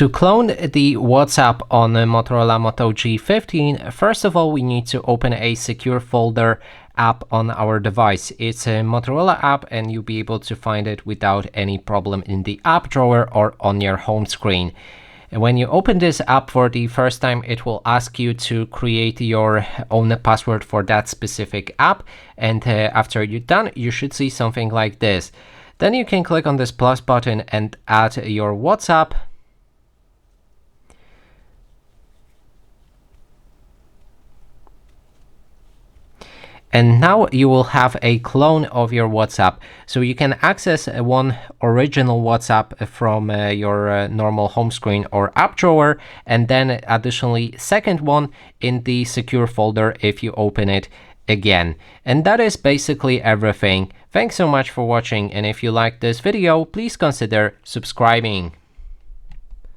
To clone the WhatsApp on the Motorola Moto G15, first of all, we need to open a secure folder app on our device. It's a Motorola app and you'll be able to find it without any problem in the app drawer or on your home screen. And when you open this app for the first time, it will ask you to create your own password for that specific app. And after you're done, you should see something like this. Then you can click on this plus button and add your WhatsApp. And now you will have a clone of your WhatsApp. So you can access one original WhatsApp from your normal home screen or app drawer, and then additionally second one in the secure folder if you open it again. And that is basically everything. Thanks so much for watching, and if you liked this video, please consider subscribing.